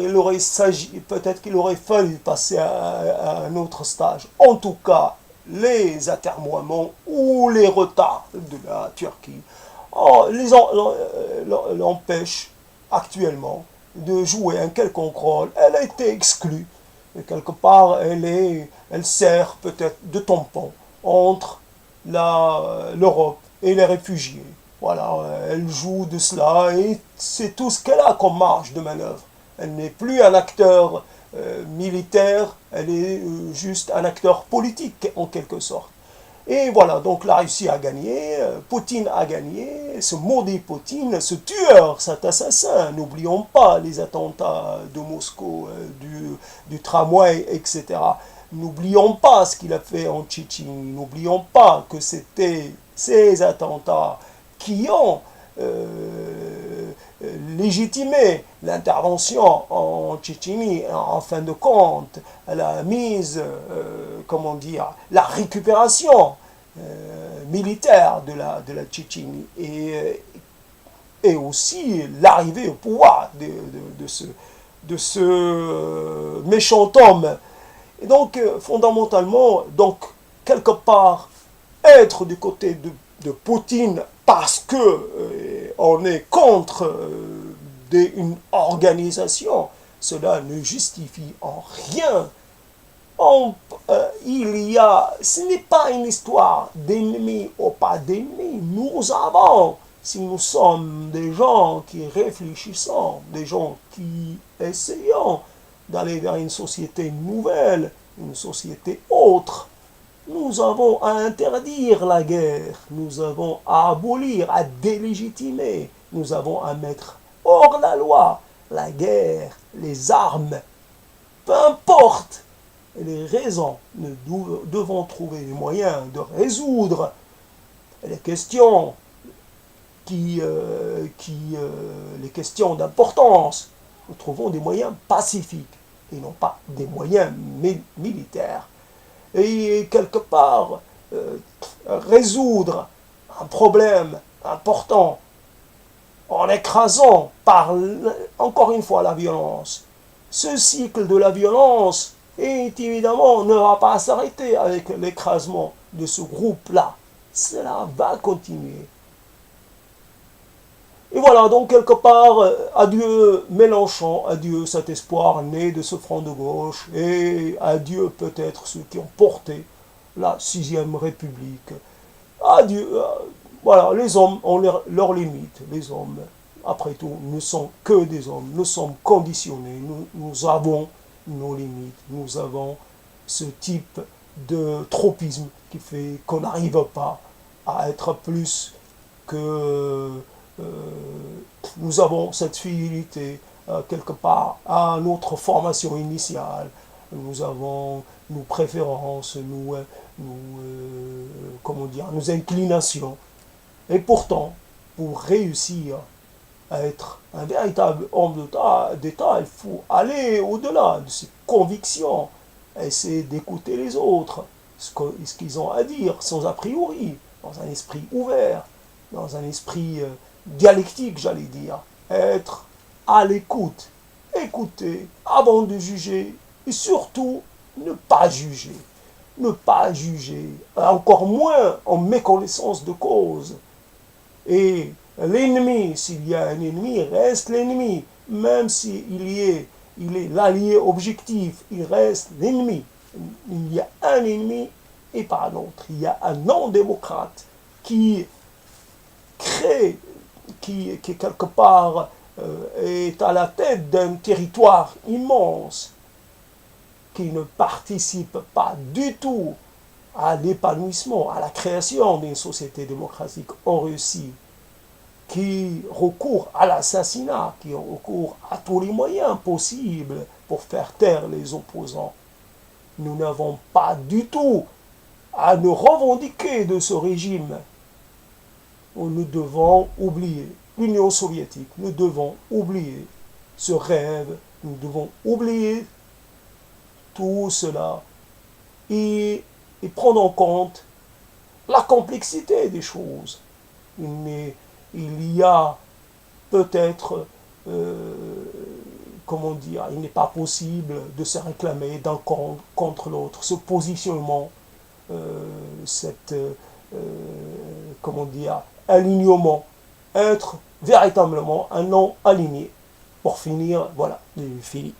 Speaker 1: qu'il aurait fallu passer à un autre stage. En tout cas, les atermoiements ou les retards de la Turquie l'empêche actuellement de jouer un quelconque rôle. Elle a été exclue. Et quelque part, elle sert peut-être de tampon entre l'Europe et les réfugiés. Voilà, elle joue de cela et c'est tout ce qu'elle a comme marge de manœuvre. Elle n'est plus un acteur militaire, elle est juste un acteur politique en quelque sorte. Et voilà, donc la Russie a gagné, Poutine a gagné, ce maudit Poutine, ce tueur, cet assassin, n'oublions pas les attentats de Moscou, du tramway, etc. N'oublions pas ce qu'il a fait en Tchétchénie, n'oublions pas que c'était ces attentats qui ont légitimé l'intervention en Tchétchénie, en fin de compte, la mise, comment dire, la récupération militaire de la Tchétchénie et aussi l'arrivée au pouvoir de ce méchant homme. Et donc, fondamentalement, donc, quelque part, être du côté de Poutine parce que on est contre une organisation, cela ne justifie en rien. Ce n'est pas une histoire d'ennemis ou pas d'ennemis. Nous avons, si nous sommes des gens qui réfléchissons, des gens qui essayons d'aller vers une société nouvelle, une société autre, nous avons à interdire la guerre, nous avons à abolir, à délégitimer, nous avons à mettre hors la loi la guerre, les armes, peu importe les raisons, nous devons trouver les moyens de résoudre les questions les questions d'importance. Nous trouvons des moyens pacifiques et non pas des moyens militaires. Et quelque part, résoudre un problème important en écrasant encore une fois la violence. Ce cycle de la violence, évidemment, ne va pas s'arrêter avec l'écrasement de ce groupe-là. Cela va continuer. Et voilà, donc quelque part, adieu Mélenchon, adieu cet espoir né de ce front de gauche, et adieu peut-être ceux qui ont porté la 6ème République. Adieu, voilà, les hommes ont leurs limites. Les hommes, après tout, ne sont que des hommes. Nous sommes conditionnés, nous avons nos limites, nous avons ce type de tropisme qui fait qu'on n'arrive pas à être plus que... nous avons cette fidélité quelque part à notre formation initiale. Nous avons nos préférences, comment dire, nos inclinations. Et pourtant, pour réussir à être un véritable homme d'État, il faut aller au-delà de ses convictions, essayer d'écouter les autres, ce qu'ils ont à dire, sans a priori, dans un esprit ouvert, dans un esprit dialectique, j'allais dire. Être à l'écoute, écouter avant de juger, et surtout ne pas juger. Ne pas juger, encore moins en méconnaissance de cause. Et l'ennemi, s'il y a un ennemi, reste l'ennemi. Même s'il est l'allié objectif, il reste l'ennemi. Il y a un ennemi et pas un autre. Il y a un non-démocrate qui crée, qui quelque part est à la tête d'un territoire immense, qui ne participe pas du tout à l'épanouissement, à la création d'une société démocratique en Russie, qui recourt à l'assassinat, qui recourt à tous les moyens possibles pour faire taire les opposants. Nous n'avons pas du tout à nous revendiquer de ce régime. Nous devons oublier l'Union soviétique, nous devons oublier ce rêve, nous devons oublier tout cela et prendre en compte la complexité des choses. Il y a peut-être, comment dire, il n'est pas possible de se réclamer d'un camp contre l'autre. Ce positionnement, comment dire, alignement être véritablement un non aligné. Pour finir, voilà, les filles.